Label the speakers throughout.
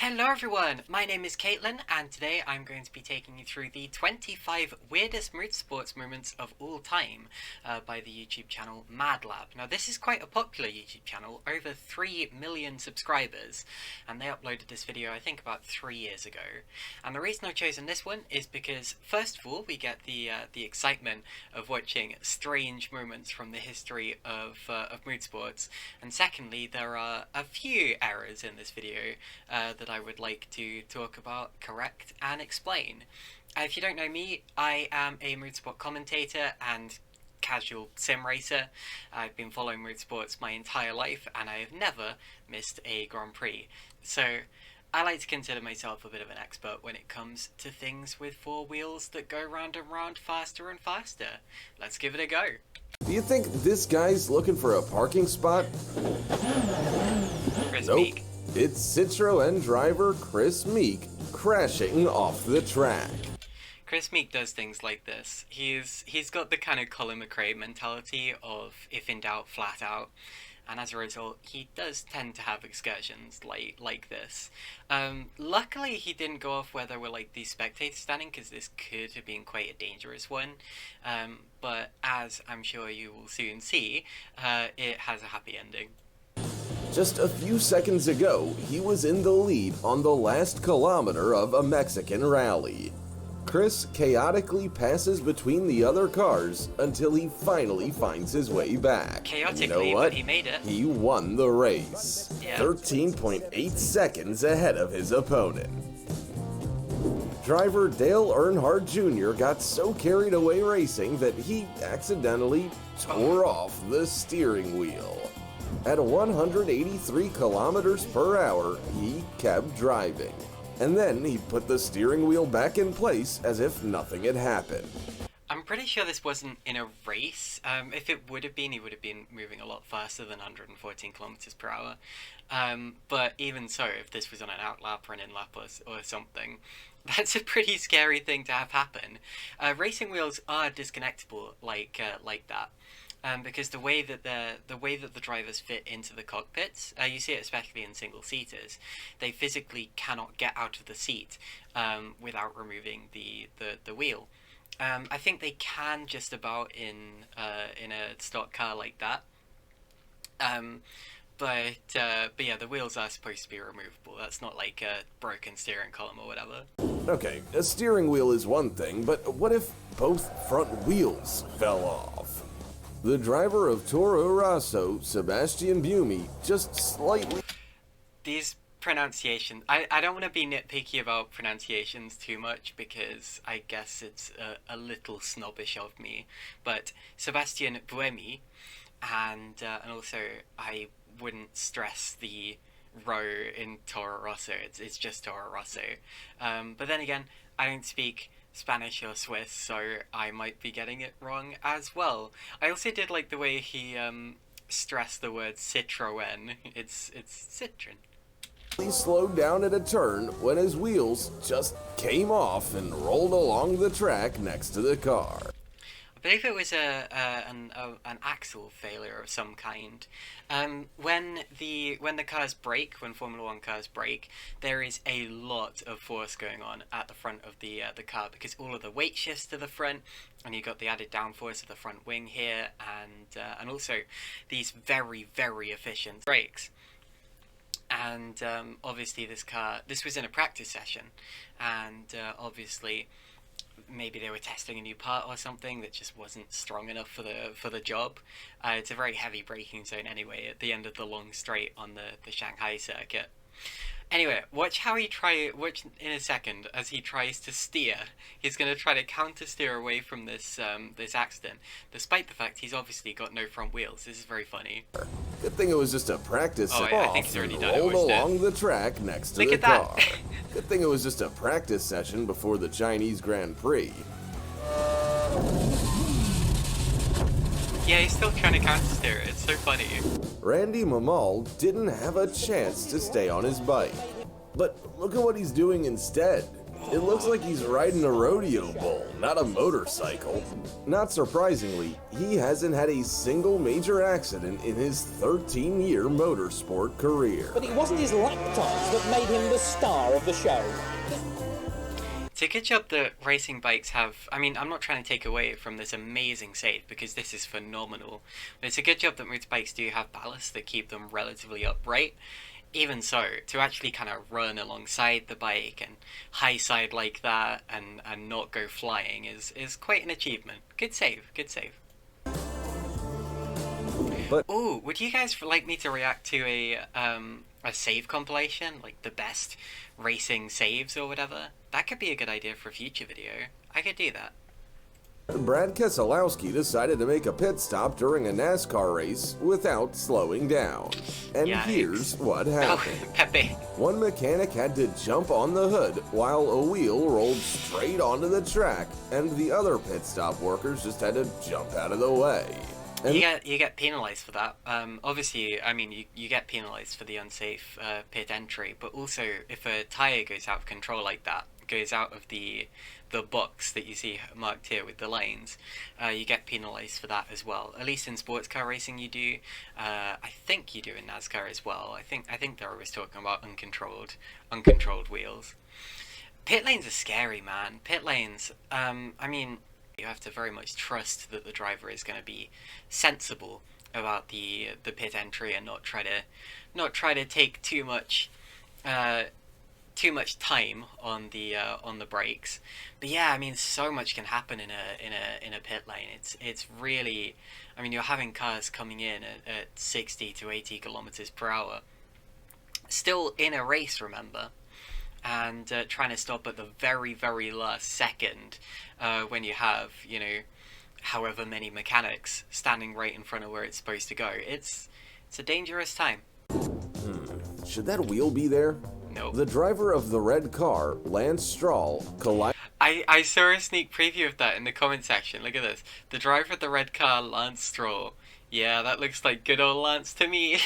Speaker 1: Hello everyone, my name is Caitlin and today I'm going to be taking you through the 25 weirdest motorsports moments of all time by the YouTube channel MadLab. Now this is quite a popular YouTube channel, over 3 million subscribers, and they uploaded this video I think about 3 years ago. And the reason I've chosen this one is because first of all we get the excitement of watching strange moments from the history of motorsports, and secondly there are a few errors in this video that I would like to talk about, correct, and explain. If you don't know me, I am a motorsport commentator and casual sim racer. I've been following motorsports my entire life and I have never missed a Grand Prix. So I like to consider myself a bit of an expert when it comes to things with four wheels that go round and round faster and faster. Let's give it a go.
Speaker 2: Do you think this guy's looking for a parking spot?
Speaker 1: Chris
Speaker 2: Nope.
Speaker 1: Meek.
Speaker 2: It's Citroën driver Chris Meek crashing off the track.
Speaker 1: Chris Meek does things like this. He's got the kind of Colin McRae mentality of if in doubt, flat out. And as a result, he does tend to have excursions like this. Luckily, he didn't go off where there were like these spectators standing, because this could have been quite a dangerous one. But as I'm sure you will soon see, it has a happy ending.
Speaker 2: Just a few seconds ago, he was in the lead on the last kilometer of a Mexican rally. Chris chaotically passes between the other cars until he finally finds his way back.
Speaker 1: Chaotically,
Speaker 2: you know what?
Speaker 1: but he made it.
Speaker 2: He won the race.
Speaker 1: Yeah.
Speaker 2: 13.8 seconds ahead of his opponent. Driver Dale Earnhardt Jr. got so carried away racing that he accidentally tore off the steering wheel. At 183 kilometers per hour, he kept driving. And then he put the steering wheel back in place as if nothing had happened.
Speaker 1: I'm pretty sure this wasn't in a race. If it would have been, he would have been moving a lot faster than 114 kilometers per hour. But even so, if this was on an outlap or an inlap or something, that's a pretty scary thing to have happen. Racing wheels are disconnectable like that. Because the way that the drivers fit into the cockpits, you see it especially in single seaters, they physically cannot get out of the seat without removing the wheel. I think they can just about in a stock car like that. But yeah, the wheels are supposed to be removable. That's not like a broken steering column or whatever.
Speaker 2: Okay, a steering wheel is one thing, but what if both front wheels fell off? The driver of Toro Rosso, Sebastian Buemi, just slightly...
Speaker 1: These pronunciations, I don't want to be nitpicky about pronunciations too much because I guess it's a little snobbish of me, but Sebastian Buemi, and also I wouldn't stress the row in Toro Rosso, it's just Toro Rosso. But then again, I don't speak Spanish or Swiss, so I might be getting it wrong as well. I also did like the way he stressed the word Citroën. It's Citroën.
Speaker 2: He slowed down at a turn when his wheels just came off and rolled along the track next to the car.
Speaker 1: I believe it was an axle failure of some kind. When the cars brake, when Formula 1 cars brake, there is a lot of force going on at the front of the car because all of the weight shifts to the front, and you got the added downforce of the front wing here, and also these very efficient brakes. And obviously this was in a practice session, and obviously maybe they were testing a new part or something that just wasn't strong enough for the job. It's a very heavy braking zone anyway at the end of the long straight on the Shanghai circuit. Anyway, watch in a second as he tries to steer. He's going to try to counter steer away from this accident, despite the fact he's obviously got no front wheels. This is very funny.
Speaker 2: Good thing it was just a practice
Speaker 1: I think he's already done it.
Speaker 2: rolled along the track next to the
Speaker 1: that.
Speaker 2: car. Good thing it was just a practice session before the Chinese Grand Prix.
Speaker 1: Yeah, he's still trying to counter steer it. It's so funny.
Speaker 2: Randy Mamal didn't have a chance to stay on his bike. But look at what he's doing instead. It looks like he's riding a rodeo bull, not a motorcycle. Not surprisingly, he hasn't had a single major accident in his 13-year motorsport career.
Speaker 3: But it wasn't his lap times that made him the star of the show.
Speaker 1: It's a good job that racing bikes have, I mean, I'm not trying to take away from this amazing save because this is phenomenal, but it's a good job that motorbikes do have ballast that keep them relatively upright. Even so, to actually kind of run alongside the bike and high side like that and not go flying is quite an achievement. Good save, good save.
Speaker 2: But
Speaker 1: Ooh, would you guys like me to react to a save compilation, like the best racing saves or whatever? That could be a good idea for a future video. I could do that.
Speaker 2: Brad Keselowski decided to make a pit stop during a NASCAR race without slowing down. And
Speaker 1: Yikes.
Speaker 2: here's what happened.
Speaker 1: Oh, Pepe.
Speaker 2: One mechanic had to jump on the hood while a wheel rolled straight onto the track, and the other pit stop workers just had to jump out of the way. And
Speaker 1: You get penalised for that. Obviously, I mean, you get penalised for the unsafe pit entry, but also if a tyre goes out of control like that, goes out of the box that you see marked here with the lanes, you get penalised for that as well. At least in sports car racing you do. I think you do in NASCAR as well. I think they're always talking about uncontrolled wheels. Pit lanes are scary, man. Pit lanes, I mean, you have to very much trust that the driver is going to be sensible about the pit entry and not try to take too much time on the brakes. But yeah, I mean, so much can happen in a pit lane. It's really, I mean, you're having cars coming in at 60 to 80 kilometers per hour, still in a race, remember, and trying to stop at the very, very last second when you have, you know, however many mechanics standing right in front of where it's supposed to go. It's a dangerous time.
Speaker 2: should that wheel be there?
Speaker 1: No.
Speaker 2: The driver of the red car, Lance Stroll, collided.
Speaker 1: I saw a sneak preview of that in the comment section. Look at this. The driver of the red car, Lance Stroll. Yeah, that looks like good old Lance to me.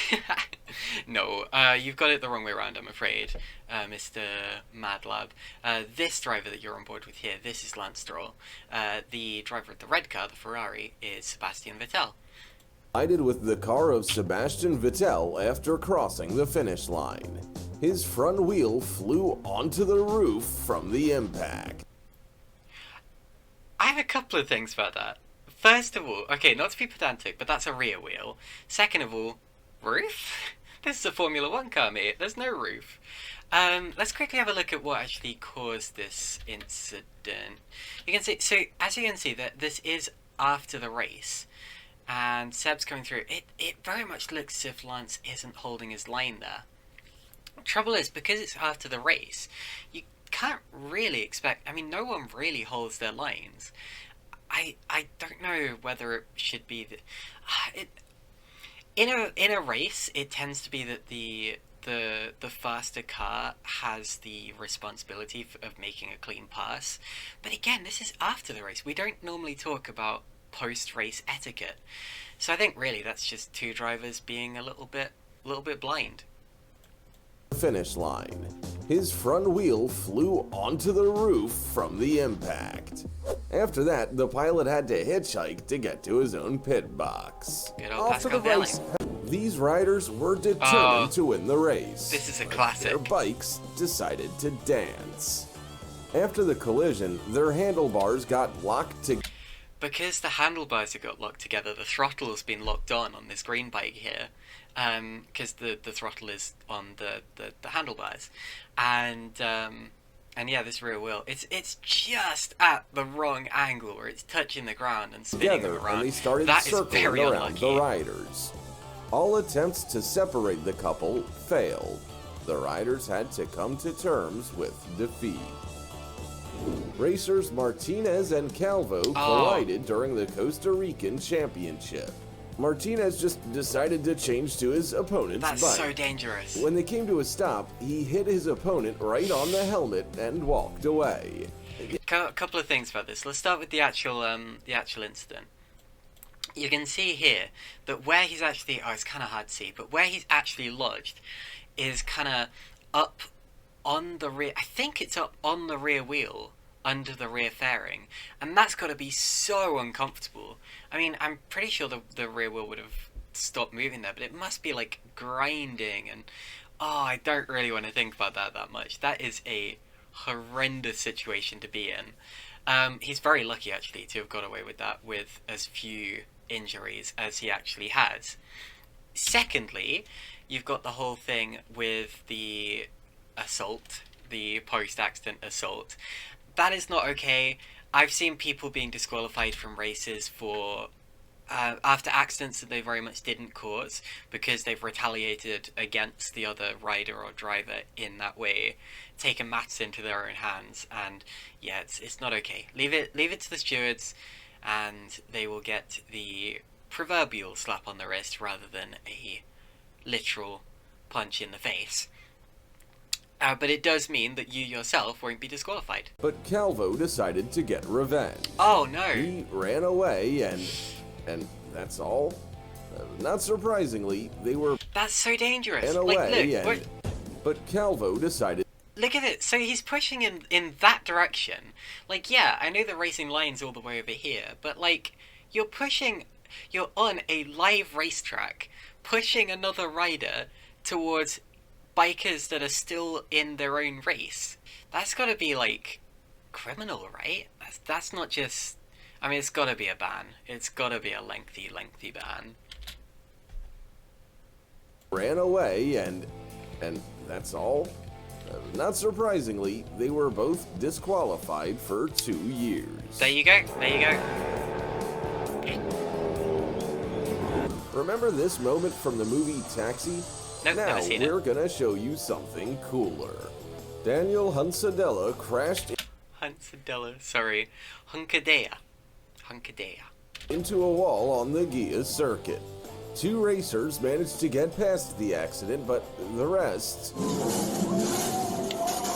Speaker 1: No, you've got it the wrong way around, I'm afraid, Mr. Madlab. This driver that you're on board with here, this is Lance Stroll. The driver of the red car, the Ferrari, is Sebastian Vettel.
Speaker 2: Collided with the car of Sebastian Vettel after crossing the finish line. His front wheel flew onto the roof from the impact.
Speaker 1: I have a couple of things about that. First of all, okay, not to be pedantic, but that's a rear wheel. Second of all, roof? This is a Formula 1 car, mate. There's no roof. Let's quickly have a look at what actually caused this incident. You can see, so as you can see, that this is after the race, and Seb's coming through. It very much looks as if Lance isn't holding his line there. Trouble is, because it's after the race, you can't really expect, I mean, no one really holds their lines. I don't know whether it should be in a race, it tends to be that the faster car has the responsibility of making a clean pass. But again, this is after the race. We don't normally talk about post-race etiquette. So I think really that's just two drivers being a little bit blind.
Speaker 2: Finish line. His front wheel flew onto the roof from the impact. After that, the pilot had to hitchhike to get to his own pit box.
Speaker 1: Good old
Speaker 2: After
Speaker 1: Pascal
Speaker 2: the race, these riders were determined to win the race.
Speaker 1: This is a
Speaker 2: but
Speaker 1: classic.
Speaker 2: Their bikes decided to dance. After the collision, their handlebars got locked together.
Speaker 1: Because the handlebars have got locked together, the throttle has been locked on this green bike here. Because the throttle is on the handlebars. And yeah, this rear wheel, it's just at the wrong angle where it's touching the ground and spinning them around.
Speaker 2: And they started
Speaker 1: That is
Speaker 2: circling
Speaker 1: very
Speaker 2: around
Speaker 1: unlucky.
Speaker 2: the riders. All attempts to separate the couple failed. The riders had to come to terms with defeat. Racers Martinez and Calvo collided during the Costa Rican Championship. Martinez just decided to change to his opponent's
Speaker 1: That's
Speaker 2: bike.
Speaker 1: so dangerous.
Speaker 2: When they came to a stop, he hit his opponent right on the helmet and walked away.
Speaker 1: Couple of things about this. Let's start with the actual incident. You can see here that where he's actually, it's kind of hard to see, but where he's actually lodged is kind of up on the rear. I think it's up on the rear wheel, under the rear fairing, and that's got to be so uncomfortable. I mean, I'm pretty sure the rear wheel would have stopped moving there, but it must be like grinding, and I don't really want to think about that much. That is a horrendous situation to be in. He's very lucky actually to have got away with that with as few injuries as he actually has. Secondly, you've got the whole thing with the assault, the post-accident assault. That is not okay. I've seen people being disqualified from races for after accidents that they very much didn't cause, because they've retaliated against the other rider or driver in that way, taken matters into their own hands, and yeah, it's not okay. Leave it to the stewards, and they will get the proverbial slap on the wrist rather than a literal punch in the face. But it does mean that you yourself won't be disqualified.
Speaker 2: But Calvo decided to get revenge.
Speaker 1: Oh no!
Speaker 2: He ran away, and that's all. Not surprisingly, they were
Speaker 1: That's so dangerous.
Speaker 2: ran
Speaker 1: Like,
Speaker 2: away,
Speaker 1: look,
Speaker 2: but Calvo decided.
Speaker 1: look at it. So he's pushing in that direction. Like, yeah, I know the racing line's all the way over here, but like, you're on a live racetrack, pushing another rider towards bikers that are still in their own race. That's got to be like criminal, right? That's not just. I mean, it's got to be a ban. It's got to be a lengthy ban.
Speaker 2: Ran away, and that's all. Not surprisingly, they were both disqualified for 2 years.
Speaker 1: There you go.
Speaker 2: Remember this moment from the movie Taxi?
Speaker 1: Nope,
Speaker 2: now
Speaker 1: never seen
Speaker 2: we're gonna show you something cooler. Daniel Hunsadella crashed
Speaker 1: Hunkadea.
Speaker 2: into a wall on the Gia circuit. 2 racers managed to get past the accident, but the rest,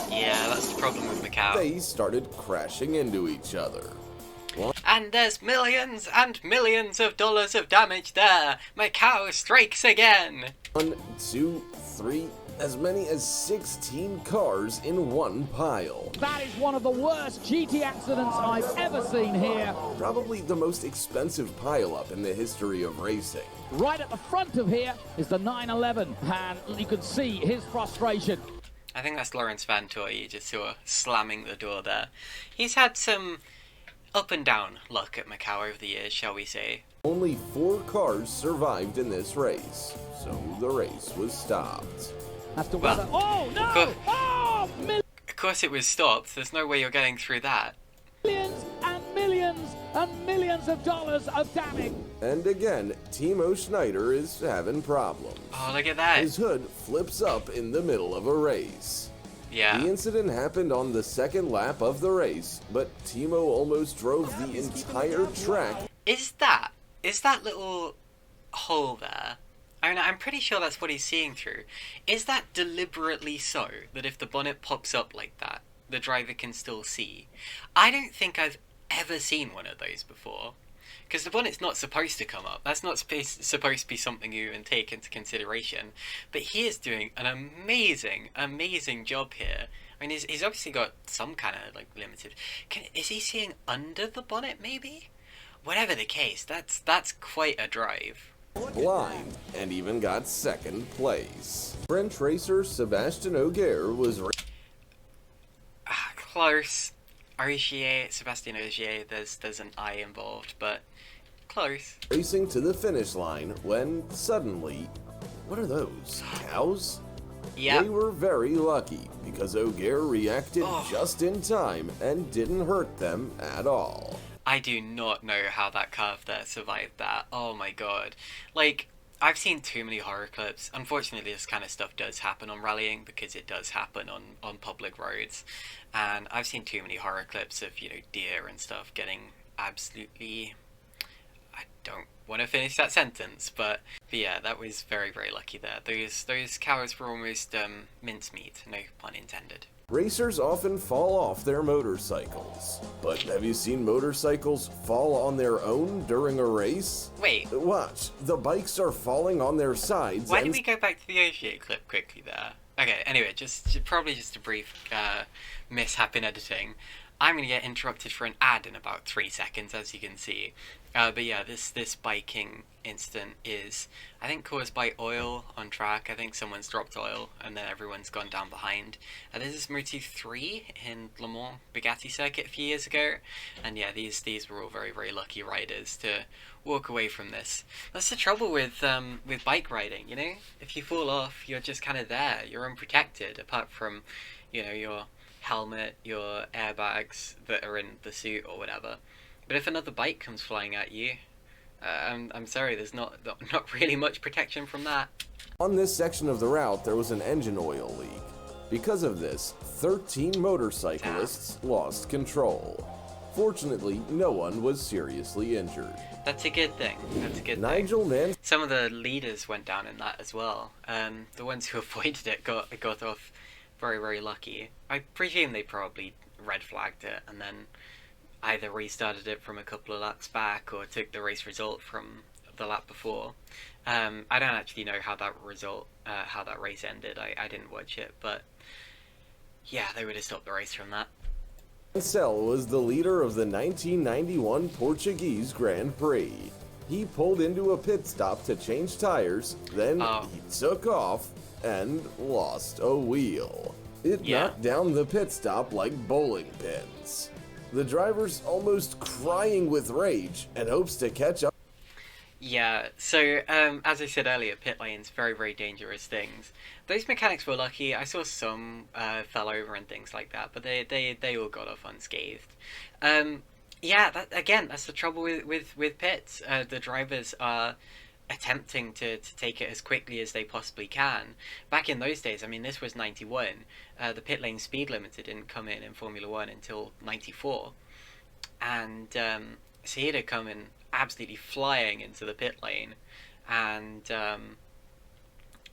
Speaker 1: Yeah, that's the problem with Macau.
Speaker 2: they started crashing into each other.
Speaker 1: And there's millions and millions of dollars of damage there. Macau strikes again.
Speaker 2: 1, 2, 3, as many as 16 cars in one pile.
Speaker 3: That is one of the worst GT accidents I've ever seen here.
Speaker 2: Probably the most expensive pileup in the history of racing.
Speaker 3: Right at the front of here is the 911, and you can see his frustration.
Speaker 1: I think that's Lawrence Vantor. You just saw slamming the door there. He's had some up and down luck at Macau over the years, shall we say.
Speaker 2: Only 4 cars survived in this race, so the race was stopped.
Speaker 3: As to
Speaker 1: Well,
Speaker 3: whether... Oh, no!
Speaker 1: go-
Speaker 3: Oh,
Speaker 1: Of course it was stopped. There's no way you're getting through that.
Speaker 3: millions and millions and millions of dollars of damage.
Speaker 2: And again, Timo Schneider is having problems.
Speaker 1: Oh, look at that.
Speaker 2: His hood flips up in the middle of a race.
Speaker 1: Yeah.
Speaker 2: The incident happened on the 2nd lap of the race, but Timo almost drove the entire track.
Speaker 1: Is that little hole there? I mean, I'm pretty sure that's what he's seeing through. Is that deliberately so, that if the bonnet pops up like that, the driver can still see? I don't think I've ever seen one of those before. Because the bonnet's not supposed to come up. That's not supposed to be something you even take into consideration. But he is doing an amazing job here. I mean, he's obviously got some kind of, like, limited... Is he seeing under the bonnet, maybe? Whatever the case, that's quite a drive.
Speaker 2: Blind, and even got 2nd place. French racer Sebastien Ogier was
Speaker 1: Close. Sebastian Ogier, there's an I involved, but close.
Speaker 2: racing to the finish line when suddenly, what are those, cows?
Speaker 1: Yeah.
Speaker 2: They were very lucky because Ogier reacted just in time and didn't hurt them at all.
Speaker 1: I do not know how that curve there survived that. Oh my god. Like, I've seen too many horror clips. Unfortunately, this kind of stuff does happen on rallying because it does happen on public roads. And I've seen too many horror clips of, deer and stuff getting absolutely... I don't want to finish that sentence, but yeah, that was very, very lucky there. Those cows were almost mincemeat, no pun intended.
Speaker 2: Racers often fall off their motorcycles, but have you seen motorcycles fall on their own during a race?
Speaker 1: Wait,
Speaker 2: Watch, the bikes are falling on their sides
Speaker 1: why
Speaker 2: and
Speaker 1: did we go back to the Ogier clip quickly there? Okay, anyway, probably just a brief mishap in editing. I'm going to get interrupted for an ad in about 3 seconds, as you can see. But yeah, this biking incident is, I think, caused by oil on track. I think someone's dropped oil, and then everyone's gone down behind. This is Moto 3 in Le Mans Bugatti circuit a few years ago. And yeah, these were all very, very lucky riders to walk away from this. That's the trouble with bike riding, you know? If you fall off, you're just kind of there. You're unprotected, apart from, you know, your helmet, your airbags that are in the suit or whatever. But if another bike comes flying at you, I'm sorry, there's not really much protection from that.
Speaker 2: On this section of the route, there was an engine oil leak. Because of this, 13 motorcyclists lost control. Fortunately, no one was seriously injured.
Speaker 1: That's a good thing. That's a good
Speaker 2: Nigel
Speaker 1: thing. Some of the leaders went down in that as well. The ones who avoided it got off very, very lucky. I presume they probably red flagged it and then either restarted it from a couple of laps back or took the race result from the lap before. I don't actually know how that race ended. I didn't watch it, but yeah, they would have stopped the race from that.
Speaker 2: Mansell was the leader of the 1991 Portuguese Grand Prix. He pulled into a pit stop to change tires, then he took off and lost a wheel. It knocked down the pit stop like bowling pins. The driver's almost crying with rage and hopes to catch up.
Speaker 1: Yeah, so as I said earlier, pit lanes, very, very dangerous things. Those mechanics were lucky. I saw some fell over and things like that, but they all got off unscathed. Yeah, that's the trouble with pits. The drivers are attempting to take it as quickly as they possibly can. Back in those days, I mean, this was 91. The pit lane speed limiter didn't come in Formula 1 until 94. And so he'd have come in absolutely flying into the pit lane and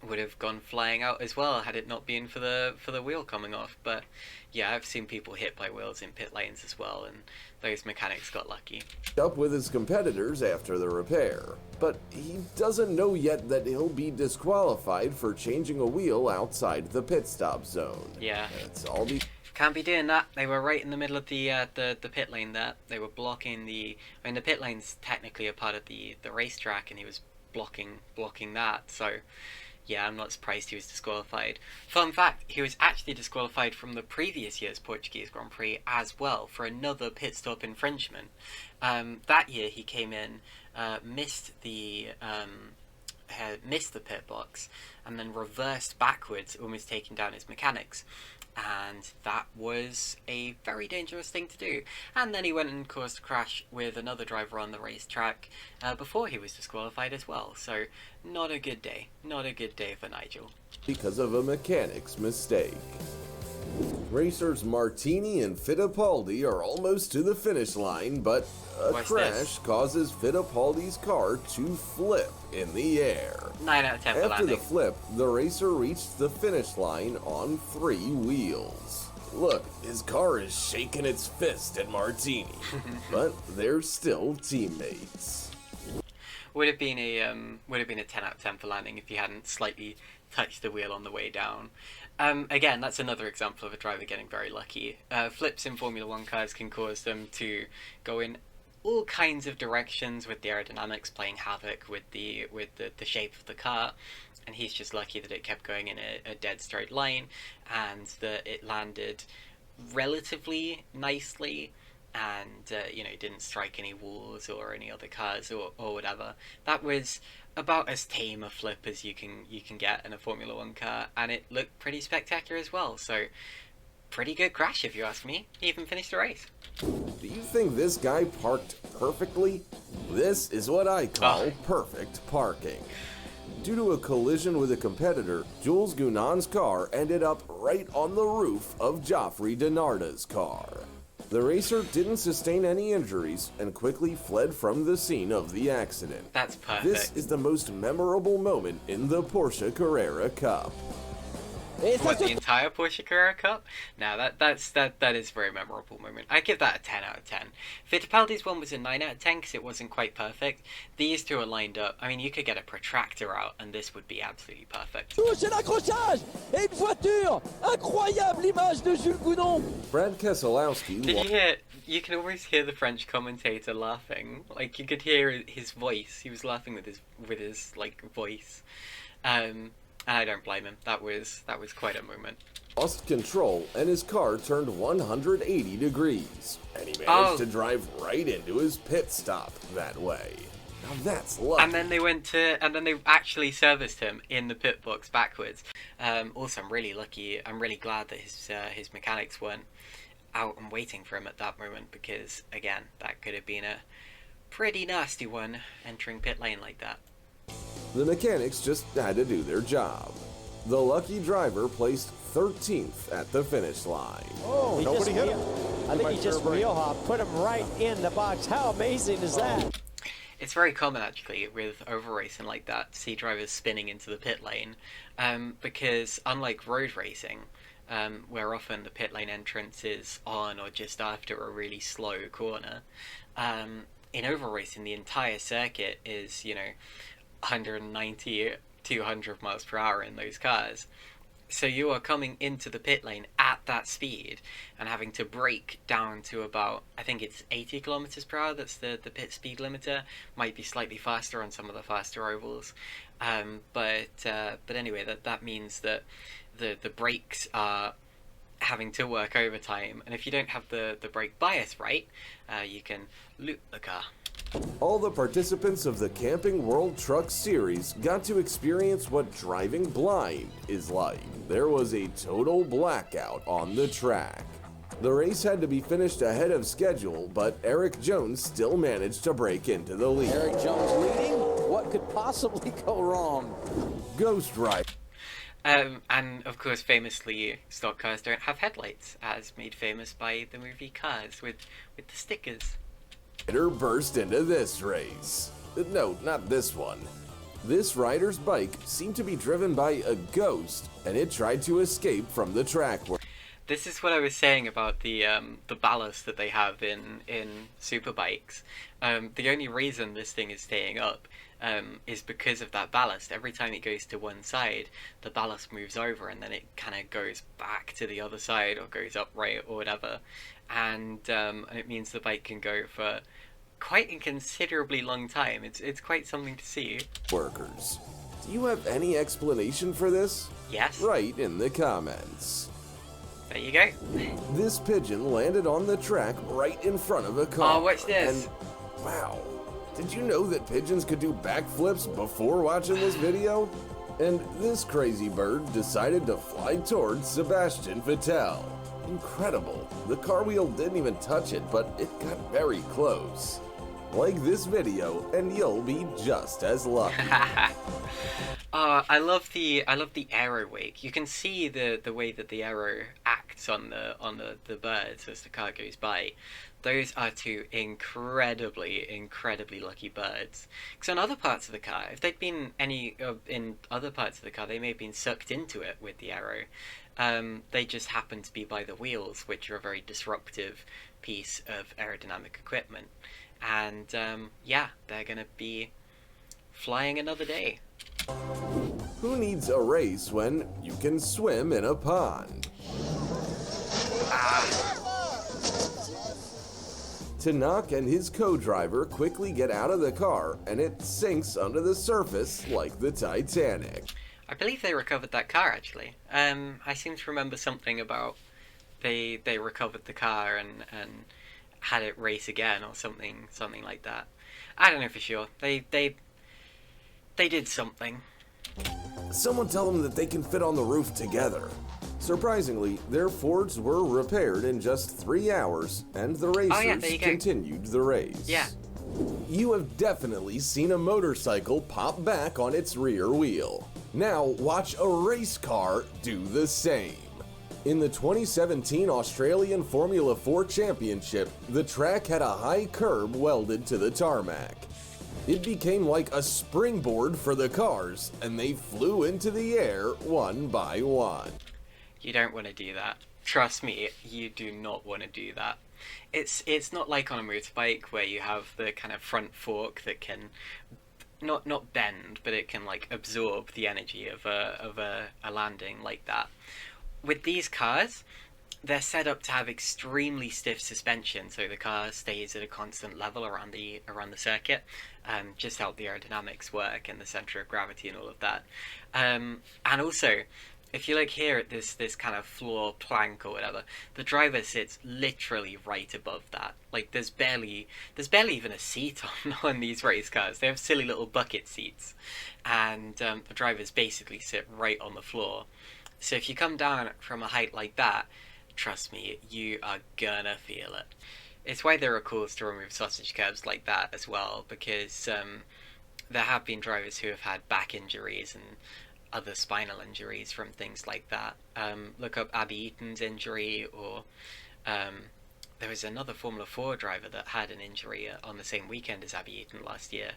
Speaker 1: would have gone flying out as well had it not been for the wheel coming off. But yeah, I've seen people hit by wheels in pit lanes as well, and those mechanics got lucky.
Speaker 2: Up with his competitors after the repair, but he doesn't know yet that he'll be disqualified for changing a wheel outside the pit stop zone.
Speaker 1: Yeah,
Speaker 2: that's all.
Speaker 1: Can't be doing that. They were right in the middle of the pit lane there. They were blocking the pit lane's technically a part of the racetrack, and he was blocking that. So yeah, I'm not surprised he was disqualified. Fun fact, he was actually disqualified from the previous year's Portuguese Grand Prix as well for another pit stop infringement. That year he came in, missed the pit box, and then reversed backwards, almost taking down his mechanics. And that was a very dangerous thing to do. And then he went and caused a crash with another driver on the racetrack before he was disqualified as well. So not a good day. Not a good day for Nigel.
Speaker 2: Because of a mechanic's mistake. Racers Martini and Fittipaldi are almost to the finish line, but a crash causes Fittipaldi's car to flip in the air.
Speaker 1: 9 out of 10 for
Speaker 2: After
Speaker 1: landing.
Speaker 2: the flip, the racer reached the finish line on 3 wheels. Look, his car is shaking its fist at Martini, but they're still teammates.
Speaker 1: Would have been a 10 out of 10 for landing if he hadn't slightly touched the wheel on the way down. Again, that's another example of a driver getting very lucky. Flips in Formula 1 cars can cause them to go in all kinds of directions, with the aerodynamics playing havoc with the shape of the car, and he's just lucky that it kept going in a dead straight line and that it landed relatively nicely and didn't strike any walls or any other cars or whatever. That was about as tame a flip as you can get in a Formula 1 car, and it looked pretty spectacular as well. So pretty good crash if you ask me. He even finished the race.
Speaker 2: Do you think this guy parked perfectly? This is what I call perfect parking. Due to a collision with a competitor, Jules Gounon's car ended up right on the roof of Geoffrey Denarda's car. The racer didn't sustain any injuries and quickly fled from the scene of the accident.
Speaker 1: That's perfect.
Speaker 2: This is the most memorable moment in the Porsche Carrera Cup.
Speaker 1: What, the entire Porsche Carrera Cup? No, that is a very memorable moment. I give that a 10 out of 10. Fittipaldi's one was a 9 out of 10 because it wasn't quite perfect. These two are lined up. I mean, you could get a protractor out and this would be absolutely perfect.
Speaker 4: C'est l'accrochage et une voiture. Incroyable image de Jules Gounon.
Speaker 2: Brad Keselowski.
Speaker 1: Did you hear? You can always hear the French commentator laughing. Like, you could hear his voice. He was laughing with his like voice. And I don't blame him. That was quite a moment.
Speaker 2: Lost control and his car turned 180 degrees, and he managed to drive right into his pit stop that way. Now that's lucky.
Speaker 1: And then they actually serviced him in the pit box backwards. Also, I'm really lucky. I'm really glad that his mechanics weren't out and waiting for him at that moment, because again, that could have been a pretty nasty one entering pit lane like that.
Speaker 2: The mechanics just had to do their job. The lucky driver placed 13th at the finish line.
Speaker 4: Oh, nobody hit him. I think he just
Speaker 5: wheel hop, put him right in the box. How amazing is that?
Speaker 1: It's very common, actually, with over racing like that, to see drivers spinning into the pit lane, because unlike road racing, where often the pit lane entrance is on or just after a really slow corner, in over racing the entire circuit is, 190, 200 miles per hour in those cars. So you are coming into the pit lane at that speed and having to brake down to about, I think it's 80 kilometers per hour. That's the pit speed limiter. Might be slightly faster on some of the faster ovals. But anyway, that means that the brakes are having to work overtime. And if you don't have the brake bias right, you can loop the car.
Speaker 2: All the participants of the Camping World Truck Series got to experience what driving blind is like. There was a total blackout on the track. The race had to be finished ahead of schedule, but Eric Jones still managed to break into the lead.
Speaker 4: Eric Jones leading. What could possibly go wrong?
Speaker 2: Ghost Rider.
Speaker 1: And of course, famously, stock cars don't have headlights, as made famous by the movie Cars with the stickers.
Speaker 2: Burst into this race. No, not this one. This rider's bike seemed to be driven by a ghost, and it tried to escape from the track.
Speaker 1: This is what I was saying about the ballast that they have in superbikes. The only reason this thing is staying up is because of that ballast. Every time it goes to one side, the ballast moves over, and then it kind of goes back to the other side or goes upright or whatever, and it means the bike can go for quite a considerably long time. It's quite something to see.
Speaker 2: Workers, do you have any explanation for this?
Speaker 1: Yes.
Speaker 2: Write in the comments.
Speaker 1: There you go.
Speaker 2: This pigeon landed on the track right in front of a car.
Speaker 1: Oh, watch this.
Speaker 2: And, wow. Did you know that pigeons could do backflips before watching this video? And this crazy bird decided to fly towards Sebastian Vettel. Incredible. The car wheel didn't even touch it, but it got very close. Like this video, and you'll be just as lucky.
Speaker 1: I love the aero wake. You can see the way that the aero acts on the birds as the car goes by. Those are two incredibly lucky birds. Because on other parts of the car, if they'd been in other parts of the car, they may have been sucked into it with the aero. They just happen to be by the wheels, which are a very disruptive piece of aerodynamic equipment. And yeah, they're gonna be flying another day.
Speaker 2: Who needs a race when you can swim in a pond? Tanakh and his co-driver quickly get out of the car, and it sinks under the surface like the Titanic.
Speaker 1: I believe they recovered that car, actually. I seem to remember something about they recovered the car and had it race again or something like that. I don't know for sure. They did something.
Speaker 2: Someone tell them that they can fit on the roof together. Surprisingly, their Fords were repaired in just 3 hours, and the racers continued the race.
Speaker 1: Yeah.
Speaker 2: You have definitely seen a motorcycle pop back on its rear wheel. Now watch a race car do the same. In the 2017 Australian Formula 4 Championship, the track had a high curb welded to the tarmac. It became like a springboard for the cars, and they flew into the air one by one.
Speaker 1: You don't want to do that. Trust me, you do not want to do that. It's not like on a motorbike where you have the kind of front fork that can not bend, but it can like absorb the energy of a landing like that. With these cars, they're set up to have extremely stiff suspension, so the car stays at a constant level around the circuit, just help the aerodynamics work and the center of gravity and all of that. And also, if you look here at this kind of floor plank or whatever, the driver sits literally right above that. Like there's barely even a seat on these race cars. They have silly little bucket seats, and the drivers basically sit right on the floor. So if you come down from a height like that, trust me, you are gonna feel it. It's why there are calls to remove sausage curbs like that as well, because there have been drivers who have had back injuries and other spinal injuries from things like that. Look up Abby Eaton's injury, or there was another Formula 4 driver that had an injury on the same weekend as Abby Eaton last year.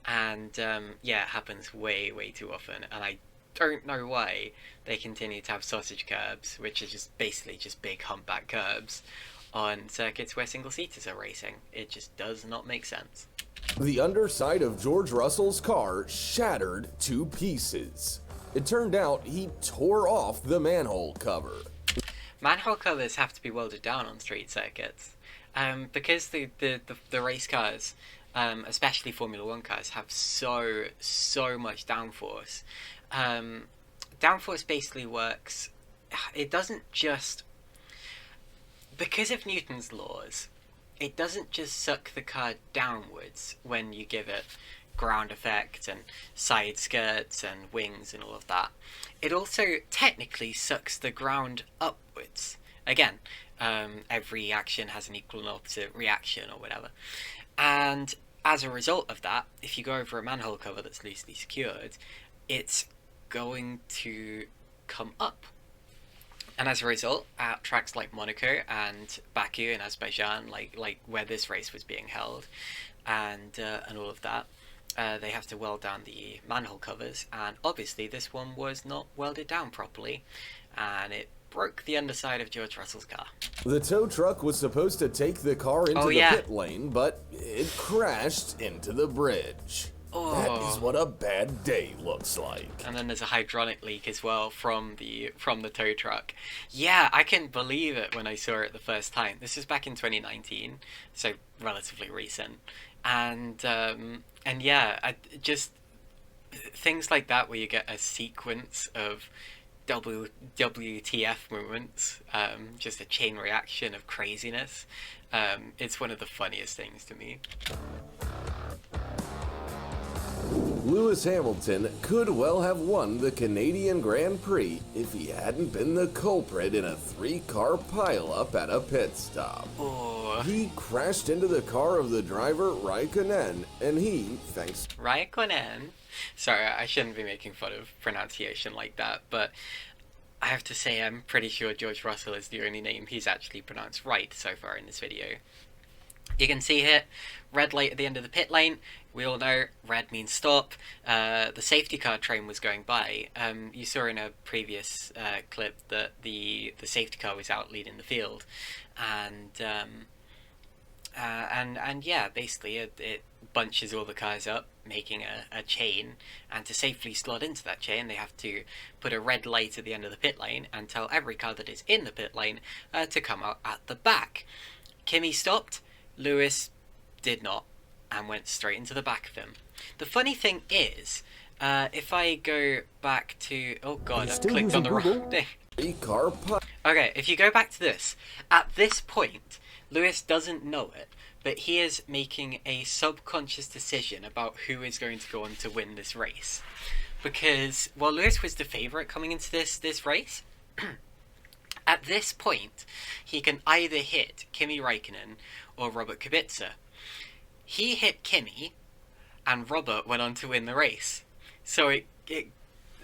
Speaker 1: And yeah, it happens way too often, and I don't know why they continue to have sausage curbs, which are just basically just big humpback curbs, on circuits where single-seaters are racing. It just does not make sense.
Speaker 2: The underside of George Russell's car shattered to pieces. It turned out he tore off the manhole cover.
Speaker 1: Manhole covers have to be welded down on street circuits, because the race cars, especially Formula 1 cars, have so much downforce. Downforce basically works, it doesn't just, because of Newton's laws, it doesn't just suck the car downwards when you give it ground effect and side skirts and wings and all of that. It also technically sucks the ground upwards. Again, every action has an equal and opposite reaction or whatever. And as a result of that, if you go over a manhole cover that's loosely secured, it's going to come up. And as a result, at tracks like Monaco and Baku and Azerbaijan, like where this race was being held, and all of that, they have to weld down the manhole covers, and obviously this one was not welded down properly, and it broke the underside of George Russell's car.
Speaker 2: The tow truck was supposed to take the car into the pit lane, but it crashed into the bridge.
Speaker 1: Oh.
Speaker 2: That is what a bad day looks like.
Speaker 1: And then there's a hydraulic leak as well from the tow truck. Yeah, I couldn't believe it when I saw it the first time. This was back in 2019, so relatively recent. And yeah, just things like that where you get a sequence of WTF moments, just a chain reaction of craziness. It's one of the funniest things to me.
Speaker 2: Lewis Hamilton could well have won the Canadian Grand Prix if he hadn't been the culprit in a 3-car pileup at a pit stop.
Speaker 1: Oh.
Speaker 2: He crashed into the car of the driver Raikkonen, and he, thanks...
Speaker 1: Raikkonen? Sorry, I shouldn't be making fun of pronunciation like that, but I have to say I'm pretty sure George Russell is the only name he's actually pronounced right so far in this video. You can see here, red light at the end of the pit lane. We all know red means stop. The safety car train was going by. You saw in a previous clip that the safety car was out leading the field, and yeah, basically it bunches all the cars up, making a chain, and to safely slot into that chain, they have to put a red light at the end of the pit lane and tell every car that is in the pit lane to come out at the back. Kimi stopped. Lewis did not, and went straight into the back of him. The funny thing is, if I go back to... Oh god, I've clicked on the wrong thing. Okay, if you go back to this, at this point, Lewis doesn't know it, but he is making a subconscious decision about who is going to go on to win this race. Because, while Lewis was the favourite coming into this race, at this point, he can either hit Kimi Räikkönen or Robert Kubica. He hit Kimi, and Robert went on to win the race. So it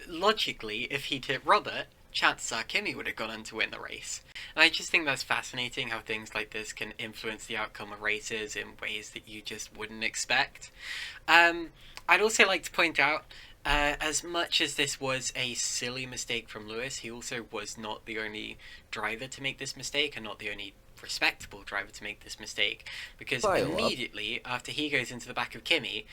Speaker 1: logically, if he'd hit Robert, chances are Kimi would have gone on to win the race. And I just think that's fascinating how things like this can influence the outcome of races in ways that you just wouldn't expect. I'd also like to point out, As much as this was a silly mistake from Lewis, he also was not the only driver to make this mistake, and not the only respectable driver to make this mistake, because
Speaker 2: Pile up.
Speaker 1: immediately after he goes into the back of Kimi,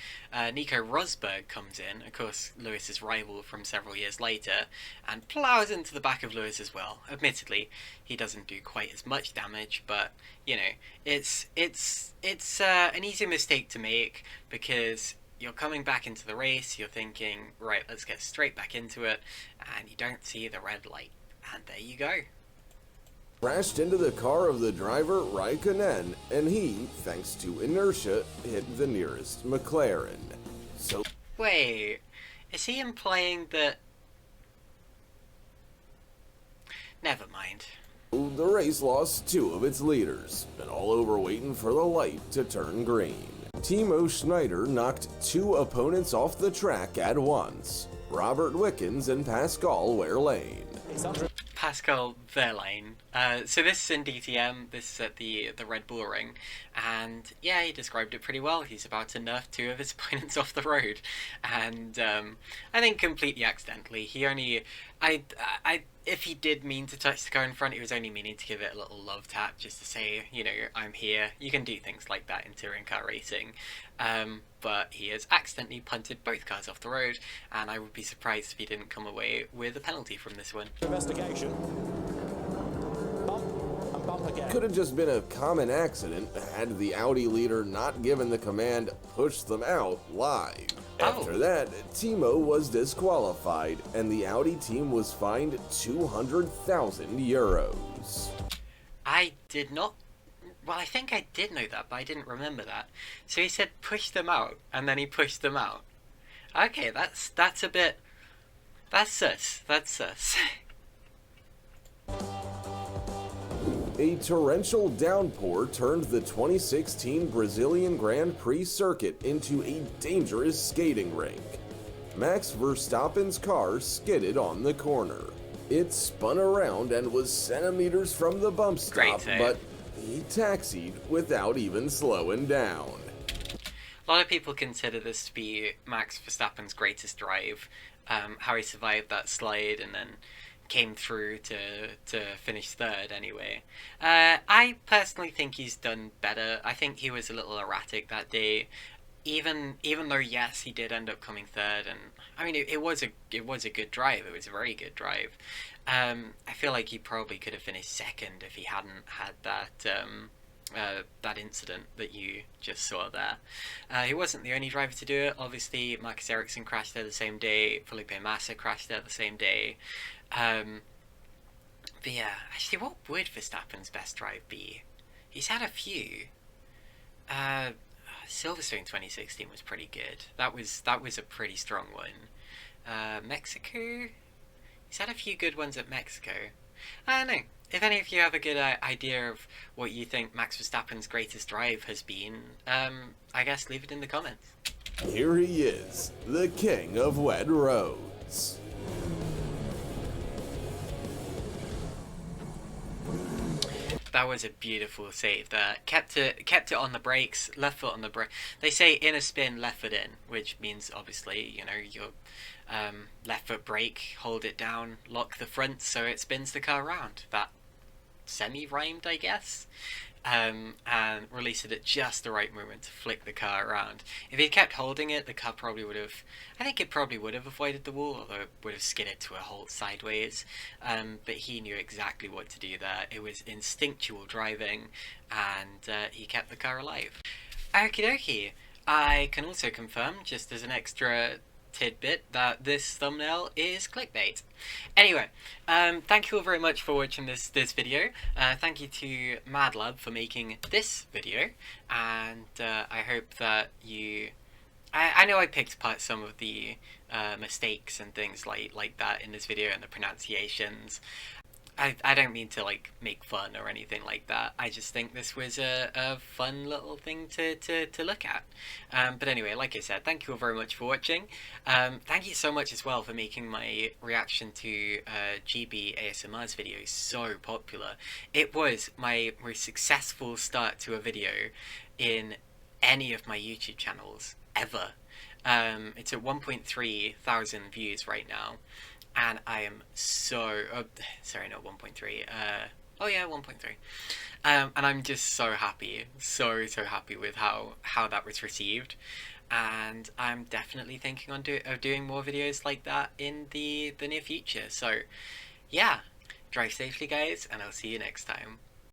Speaker 1: Nico Rosberg comes in, of course Lewis's rival from several years later, and plows into the back of Lewis as well. Admittedly, he doesn't do quite as much damage, but you know, it's an easy mistake to make, because you're coming back into the race, you're thinking, right, let's get straight back into it, and you don't see the red light. And there you go.
Speaker 2: Crashed into the car of the driver Raikkonen, and he, thanks to inertia, hit the nearest McLaren. So
Speaker 1: Wait, is he implying that... Never mind.
Speaker 2: the race lost 2 of its leaders, and all over waiting for the light to turn green. Timo Schneider knocked 2 opponents off the track at once, Robert Wickens and Pascal Wehrlein.
Speaker 1: Pascal Wehrlein. So this is in DTM, this is at the Red Bull Ring, and yeah, he described it pretty well. He's about to nerf 2 of his opponents off the road, and I think completely accidentally. He only, if he did mean to touch the car in front, he was only meaning to give it a little love tap, just to say, you know, I'm here. You can do things like that in touring car racing. But he has accidentally punted both cars off the road, and I would be surprised if he didn't come away with a penalty from this one.
Speaker 5: Investigation. Bump and bump again.
Speaker 2: Could have just been a common accident had the Audi leader not given the command push them out live. After that, Timo was disqualified, and the Audi team was fined €200,000.
Speaker 1: I did not... Well, I think I did know that, but I didn't remember that. So he said push them out, and then he pushed them out. Okay, that's a bit... That's sus. That's sus.
Speaker 2: A torrential downpour turned the 2016 Brazilian Grand Prix circuit into a dangerous skating rink. Max Verstappen's car skidded on the corner. It spun around and was centimeters from the bump stop, but he taxied without even slowing down.
Speaker 1: A lot of people consider this to be Max Verstappen's greatest drive, how he survived that slide and then came through to finish third anyway. I personally think he's done better. I think he was a little erratic that day, even though yes, he did end up coming third, and I mean it was a good drive. It was a very good drive. I feel like he probably could have finished second if he hadn't had that incident that you just saw there. He wasn't the only driver to do it. Obviously, Marcus Ericsson crashed there the same day. Felipe Massa crashed there the same day. But yeah, actually, what would Verstappen's best drive be? He's had a few. Silverstone 2016 was pretty good. That was a pretty strong one. Mexico? He's had a few good ones at Mexico. I don't know. If any of you have a good idea of what you think Max Verstappen's greatest drive has been, I guess leave it in the comments.
Speaker 2: Here he is, the king of wet roads.
Speaker 1: That was a beautiful save there. Kept it on the brakes, left foot on the brake. They say in a spin, left foot in, which means obviously, you know, your left foot brake, hold it down, lock the front so it spins the car around. That semi-rhymed, I guess. And release it at just the right moment to flick the car around. If he kept holding it, the car probably would have... I think it probably would have avoided the wall, although it would have skidded to a halt sideways. But he knew exactly what to do there. It was instinctual driving, and he kept the car alive. Okie dokie. I can also confirm, just as an extra tidbit, that this thumbnail is clickbait. Anyway, thank you all very much for watching this video. Thank you to MadLab for making this video, and I hope that you... I know I picked apart some of the mistakes and things like that in this video, and the pronunciations. I don't mean to like make fun or anything like that. I just think this was a fun little thing to look at. But anyway, like I said, thank you all very much for watching. Thank you so much as well for making my reaction to GB ASMR's video so popular. It was my most successful start to a video in any of my YouTube channels ever. It's at 1.3 thousand views right now, and I am so sorry, not 1.3. Oh yeah, 1.3. And I'm just so happy, so happy with how that was received, and I'm definitely thinking on doing more videos like that in the near future. So yeah, drive safely, guys, and I'll see you next time.